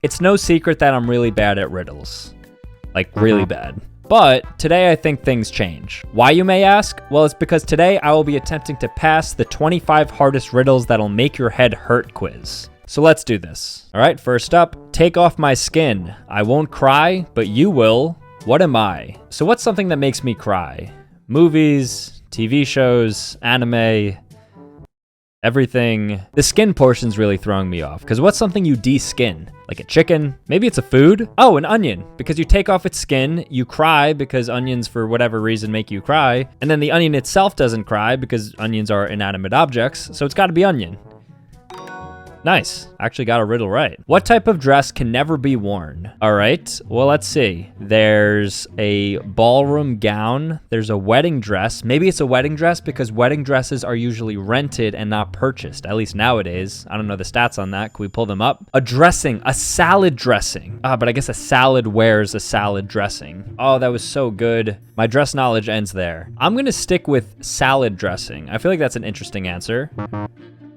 It's no secret that I'm really bad at riddles. Like, really bad. But today I think things change. Why, you may ask? Well, it's because today I will be attempting to pass the 25 hardest riddles that'll make your head hurt quiz. So let's do this. All right, first up, take off my skin. I won't cry, but you will. What am I? So what's something that makes me cry? Movies, TV shows, anime, everything. The skin portion's really throwing me off, because what's something you de-skin? Like a chicken? Maybe it's a food? Oh, an onion, because you take off its skin, you cry because onions for whatever reason make you cry, and then the onion itself doesn't cry because onions are inanimate objects, so it's gotta be onion. Nice, actually got a riddle right. What type of dress can never be worn? All right, well, let's see. There's a ballroom gown, there's a wedding dress. Maybe it's a wedding dress because wedding dresses are usually rented and not purchased, at least nowadays. I don't know the stats on that, can we pull them up? A dressing, a salad dressing. But I guess a salad wears a salad dressing. Oh, that was so good. My dress knowledge ends there. I'm gonna stick with salad dressing. I feel like that's an interesting answer.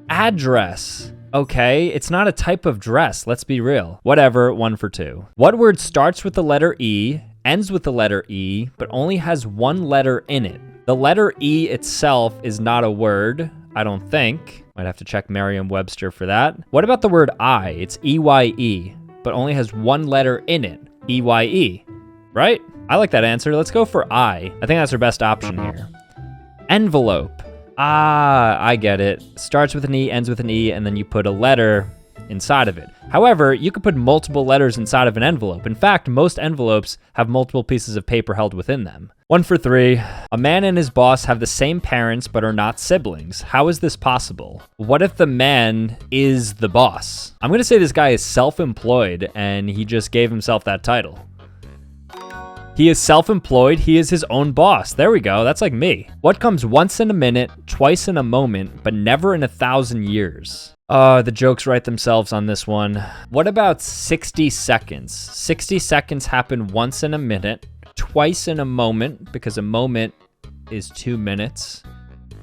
Address. Okay, it's not a type of dress, let's be real. Whatever, 1 for 2. What word starts with the letter E, ends with the letter E, but only has one letter in it? The letter E itself is not a word, I don't think. Might have to check Merriam-Webster for that. What about the word I? It's E-Y-E, but only has one letter in it. E-Y-E, right? I like that answer, let's go for I. I think that's our best option here. Envelope. I get it. Starts with an E, ends with an E, and then you put a letter inside of it. However, you could put multiple letters inside of an envelope. In fact, most envelopes have multiple pieces of paper held within them. 1 for 3. A man and his boss have the same parents but are not siblings. How is this possible? What if the man is the boss? I'm gonna say this guy is self-employed and he just gave himself that title. He is self-employed, he is his own boss. There we go, that's like me. What comes once in a minute, twice in a moment, but never in 1,000 years? The jokes write themselves on this one. What about 60 seconds? 60 seconds happen once in a minute, twice in a moment, because a moment is 2 minutes,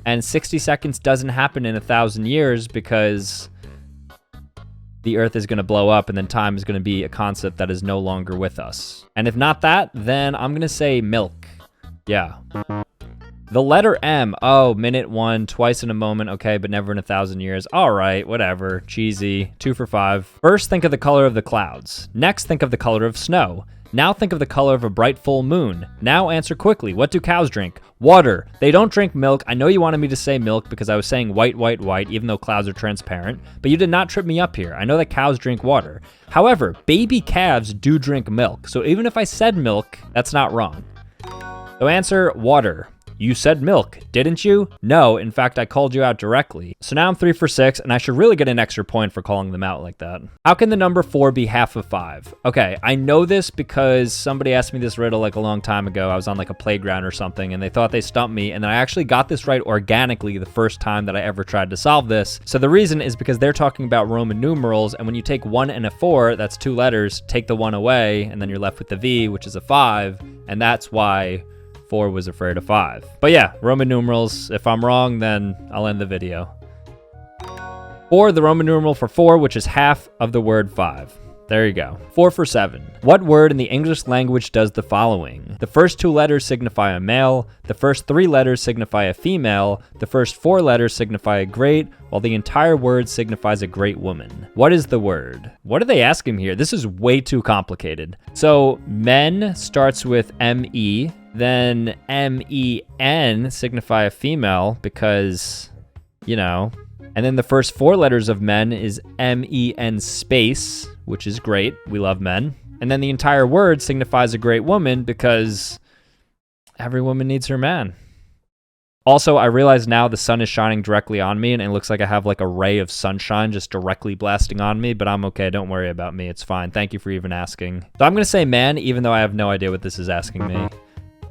and 60 seconds doesn't happen in 1,000 years because the earth is gonna blow up and then time is gonna be a concept that is no longer with us. And if not that, then I'm gonna say milk. Yeah. The letter M, oh, minute 1, twice in a moment, okay, but never in 1,000 years. All right, whatever, cheesy, 2 for 5. First, think of the color of the clouds. Next, think of the color of snow. Now think of the color of a bright full moon. Now answer quickly. What do cows drink? Water. They don't drink milk. I know you wanted me to say milk because I was saying white, white, white, even though clouds are transparent, but you did not trip me up here. I know that cows drink water. However, baby calves do drink milk. So even if I said milk, that's not wrong. So answer water. You said milk, didn't you? No, in fact, I called you out directly. So now I'm 3 for 6, and I should really get an extra point for calling them out like that. How can the number 4 be half of 5? Okay, I know this because somebody asked me this riddle like a long time ago. I was on like a playground or something, and they thought they stumped me, and then I actually got this right organically the first time that I ever tried to solve this. So the reason is because they're talking about Roman numerals, and when you take 1 and a 4, that's 2 letters, take the 1 away, and then you're left with the V, which is a 5, and that's why 4 was afraid of 5. But yeah, Roman numerals. If I'm wrong, then I'll end the video. 4, the Roman numeral for 4, which is half of the word 5. There you go. 4 for 7. What word in the English language does the following? The first 2 letters signify a male, the first 3 letters signify a female, the first 4 letters signify a great, while the entire word signifies a great woman. What is the word? What are they asking here? This is way too complicated. So men starts with M-E, then M-E-N signify a female because, you know, and then the first 4 letters of men is M-E-N space, which is great. We love men. And then the entire word signifies a great woman because every woman needs her man. Also, I realize now the sun is shining directly on me and it looks like I have like a ray of sunshine just directly blasting on me, but I'm okay. Don't worry about me. It's fine. Thank you for even asking. So I'm going to say man, even though I have no idea what this is asking me.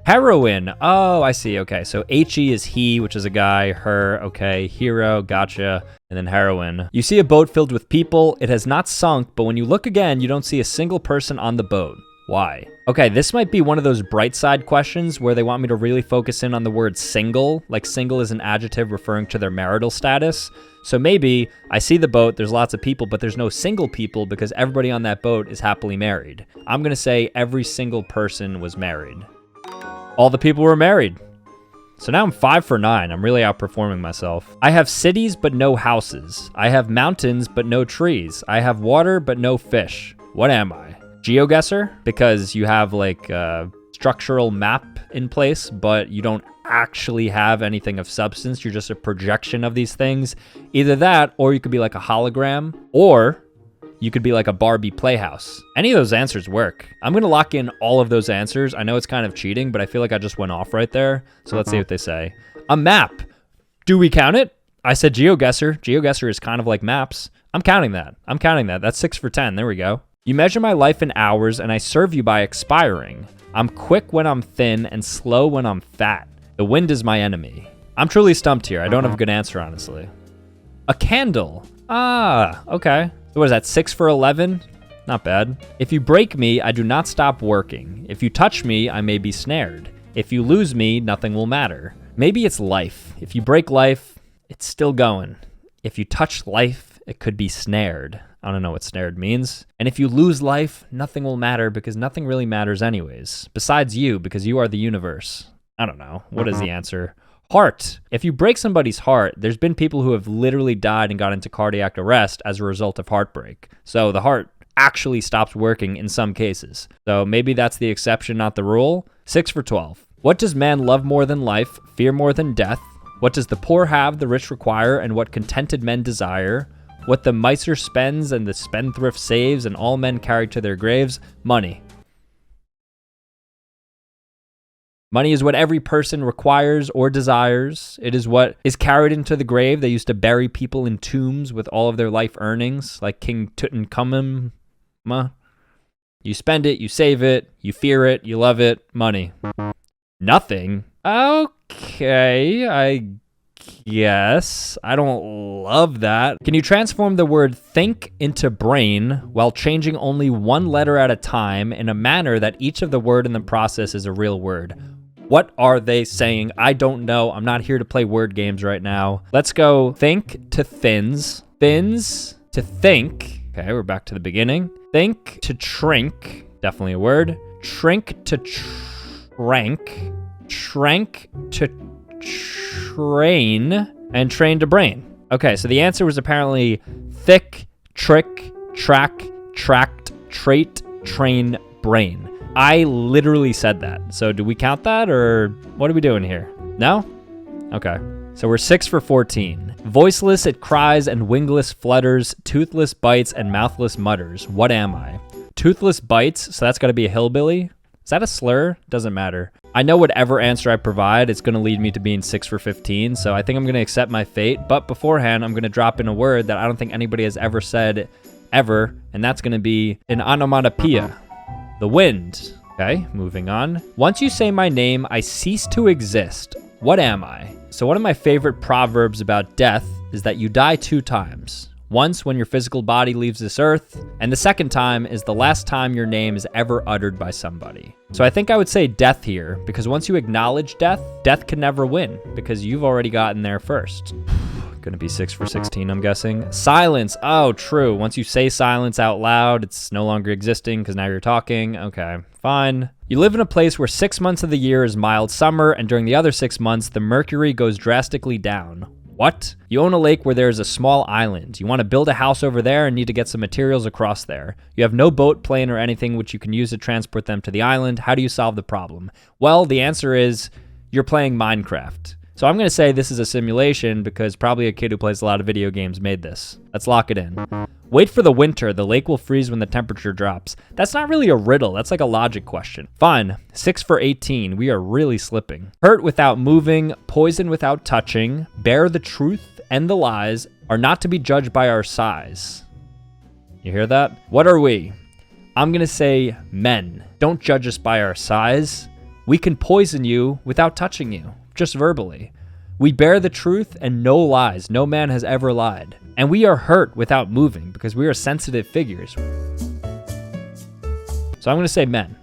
Heroine. Oh, I see. Okay, so H-E is he, which is a guy. Her, okay. Hero, gotcha. And then heroine. You see a boat filled with people. It has not sunk, but when you look again, you don't see a single person on the boat. Why? Okay, this might be one of those bright side questions where they want me to really focus in on the word single, like single is an adjective referring to their marital status. So maybe I see the boat, there's lots of people, but there's no single people because everybody on that boat is happily married. I'm gonna say every single person was married. All the people were married. So now I'm 5 for 9. I'm really outperforming myself. I have cities, but no houses. I have mountains, but no trees. I have water, but no fish. What am I? GeoGuessr? Because you have like a structural map in place, but you don't actually have anything of substance. You're just a projection of these things. Either that, or you could be like a hologram, or you could be like a Barbie playhouse. Any of those answers work. I'm gonna lock in all of those answers. I know it's kind of cheating, but I feel like I just went off right there. So let's see what they say. A map. Do we count it? I said GeoGuessr. GeoGuessr is kind of like maps. I'm counting that. That's 6 for 10. There we go. You measure my life in hours and I serve you by expiring. I'm quick when I'm thin and slow when I'm fat. The wind is my enemy. I'm truly stumped here. I don't have a good answer, honestly. A candle. Ah, okay. So what is that, 6 for 11? Not bad. If you break me, I do not stop working. If you touch me, I may be snared. If you lose me, nothing will matter. Maybe it's life. If you break life, it's still going. If you touch life, it could be snared. I don't know what snared means. And if you lose life, nothing will matter because nothing really matters anyways. Besides you, because you are the universe. I don't know. What is the answer? Heart. If you break somebody's heart, there's been people who have literally died and got into cardiac arrest as a result of heartbreak. So the heart actually stops working in some cases. So maybe that's the exception, not the rule. 6 for 12. What does man love more than life, fear more than death? What does the poor have, the rich require, and what contented men desire? What the miser spends and the spendthrift saves, and all men carry to their graves? Money. Money is what every person requires or desires. It is what is carried into the grave. They used to bury people in tombs with all of their life earnings, like King Tutankhamun. You spend it, you save it, you fear it, you love it. Money. Nothing? Okay, I guess. I don't love that. Can you transform the word think into brain while changing only one letter at a time in a manner that each of the word in the process is a real word? What are they saying? I don't know. I'm not here to play word games right now. Let's go think to thins. Thins to think. Okay, we're back to the beginning. Think to trink. Definitely a word. Trink to trank. Trank to train. And train to brain. Okay, so the answer was apparently thick, trick, track, tract, trait, train, brain. I literally said that. So do we count that or what are we doing here? No? Okay. So we're 6 for 14. Voiceless it cries and wingless flutters, toothless bites and mouthless mutters. What am I? Toothless bites, so that's got to be a hillbilly. Is that a slur? Doesn't matter. I know whatever answer I provide, it's going to lead me to being 6 for 15, so I think I'm going to accept my fate. But beforehand, I'm going to drop in a word that I don't think anybody has ever said ever, and that's going to be an onomatopoeia. The wind. Okay, moving on. Once you say my name, I cease to exist. What am I? So one of my favorite proverbs about death is that you die 2 times. Once when your physical body leaves this earth, and the second time is the last time your name is ever uttered by somebody. So I think I would say death here, because once you acknowledge death, death can never win, because you've already gotten there first. Gonna be 6 for 16, I'm guessing. Silence. Oh, true. Once you say silence out loud, it's no longer existing because now you're talking. Okay, fine. You live in a place where 6 months of the year is mild summer, and during the other 6 months, the mercury goes drastically down. What? You own a lake where there is a small island. You want to build a house over there and need to get some materials across there. You have no boat, plane, or anything which you can use to transport them to the island. How do you solve the problem? Well, the answer is you're playing Minecraft. So I'm going to say this is a simulation because probably a kid who plays a lot of video games made this. Let's lock it in. Wait for the winter. The lake will freeze when the temperature drops. That's not really a riddle. That's like a logic question. Fine. 6 for 18. We are really slipping. Hurt without moving, poison without touching, bear the truth and the lies, are not to be judged by our size. You hear that? What are we? I'm going to say men. Don't judge us by our size. We can poison you without touching you. Just verbally. We bear the truth and no lies. No man has ever lied. And we are hurt without moving because we are sensitive figures. So I'm going to say men.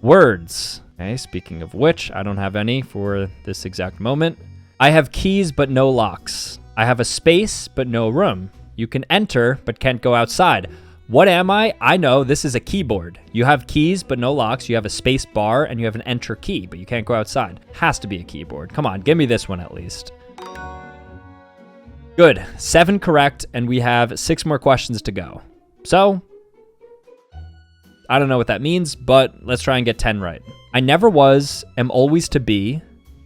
Words. Okay, speaking of which, I don't have any for this exact moment. I have keys but no locks. I have a space, but no room. You can enter, but can't go outside. What am I? I know, this is a keyboard. You have keys, but no locks. You have a space bar, and you have an enter key, but you can't go outside. Has to be a keyboard. Come on, give me this one at least. Good, 7 correct, and we have 6 more questions to go. So, I don't know what that means, but let's try and get 10 right. I never was, am always to be.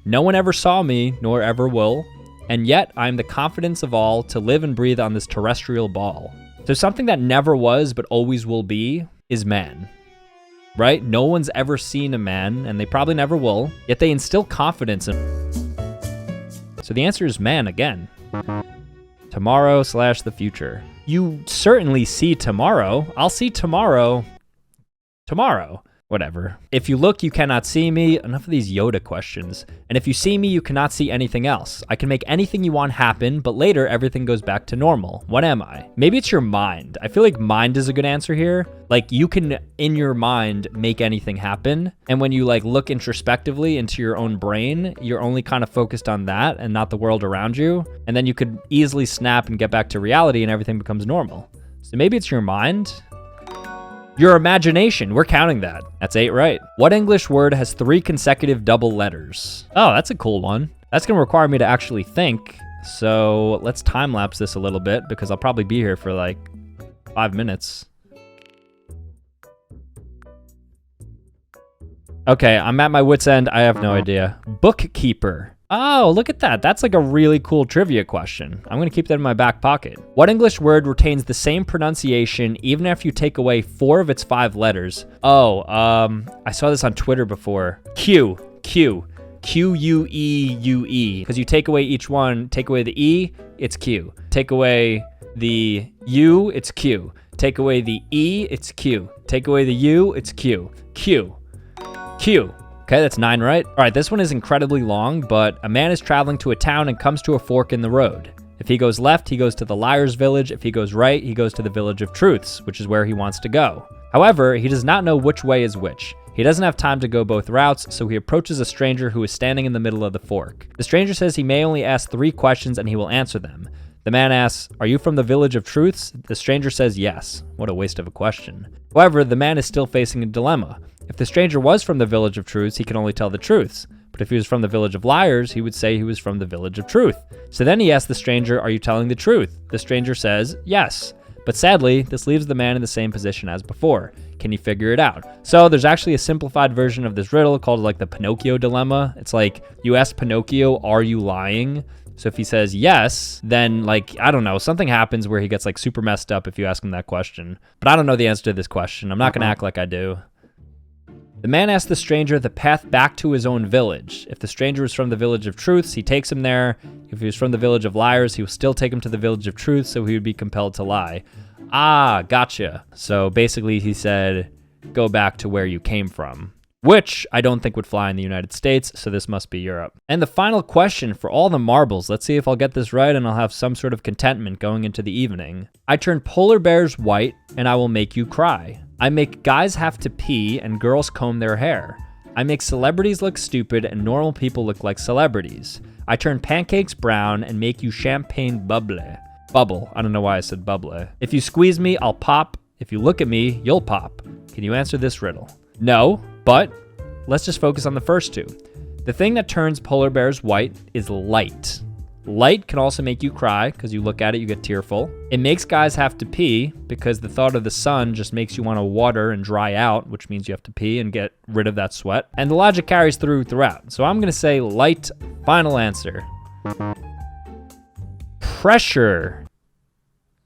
No one ever saw me, nor ever will. And yet, I am the confidence of all to live and breathe on this terrestrial ball. So something that never was, but always will be, is man. Right? No one's ever seen a man, and they probably never will, yet they instill confidence in. So the answer is man again. Tomorrow / the future. You certainly see tomorrow. I'll see tomorrow. Tomorrow. Whatever. If you look, you cannot see me. Enough of these Yoda questions. And if you see me, you cannot see anything else. I can make anything you want happen, but later everything goes back to normal. What am I? Maybe it's your mind. I feel like mind is a good answer here. Like you can, in your mind, make anything happen. And when you like look introspectively into your own brain, you're only kind of focused on that and not the world around you. And then you could easily snap and get back to reality and everything becomes normal. So maybe it's your mind. Your imagination, we're counting that. That's 8 right. What English word has 3 consecutive double letters? Oh, that's a cool one. That's gonna require me to actually think. So let's time lapse this a little bit because I'll probably be here for like 5 minutes. Okay, I'm at my wit's end. I have no idea. Bookkeeper. Oh, look at that. That's like a really cool trivia question. I'm gonna keep that in my back pocket. What English word retains the same pronunciation even after you take away 4 of its 5 letters? Oh, I saw this on Twitter before. Q. Q-U-E-U-E. Because you take away each one, take away the E, it's Q. Take away the U, it's Q. Take away the E, it's Q. Take away the U, it's Q. Q. Q. Okay, that's 9 right. All right, this one is incredibly long, but a man is traveling to a town and comes to a fork in the road. If he goes left, he goes to the liar's village. If he goes right, he goes to the village of truths, which is where he wants to go. However, he does not know which way is which. He doesn't have time to go both routes, so he approaches a stranger who is standing in the middle of the fork. The stranger says he may only ask 3 questions and he will answer them. The man asks, "Are you from the village of truths?" The stranger says yes. What a waste of a question. However, the man is still facing a dilemma. If the stranger was from the village of truths, he can only tell the truths. But if he was from the village of liars, he would say he was from the village of truth. So then he asks the stranger, "Are you telling the truth?" The stranger says yes. But sadly, this leaves the man in the same position as before. Can you figure it out? So there's actually a simplified version of this riddle called like the Pinocchio dilemma. It's like you ask Pinocchio, "Are you lying?" So if he says yes, then like, I don't know, something happens where he gets like super messed up if you ask him that question. But I don't know the answer to this question. I'm not gonna act like I do. The man asks the stranger the path back to his own village. If the stranger was from the village of truths, he takes him there. If he was from the village of liars, he will still take him to the village of truth, so he would be compelled to lie. Ah, gotcha. So basically he said, go back to where you came from, which I don't think would fly in the United States, so this must be Europe. And the final question for all the marbles. Let's see if I'll get this right and I'll have some sort of contentment going into the evening. I turn polar bears white and I will make you cry. I make guys have to pee and girls comb their hair. I make celebrities look stupid and normal people look like celebrities. I turn pancakes brown and make you champagne bubble. Bubble. I don't know why I said bubble. If you squeeze me, I'll pop. If you look at me, you'll pop. Can you answer this riddle? No, but let's just focus on the first 2. The thing that turns polar bears white is light. Light can also make you cry because you look at it, you get tearful. It makes guys have to pee because the thought of the sun just makes you want to water and dry out, which means you have to pee and get rid of that sweat. And the logic carries throughout. So I'm going to say light. Final answer. Pressure.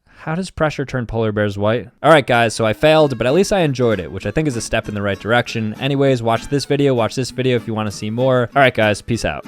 How does pressure turn polar bears white? All right, guys, so I failed, but at least I enjoyed it, which I think is a step in the right direction. Anyways, watch this video if you want to see more. All right, guys, peace out.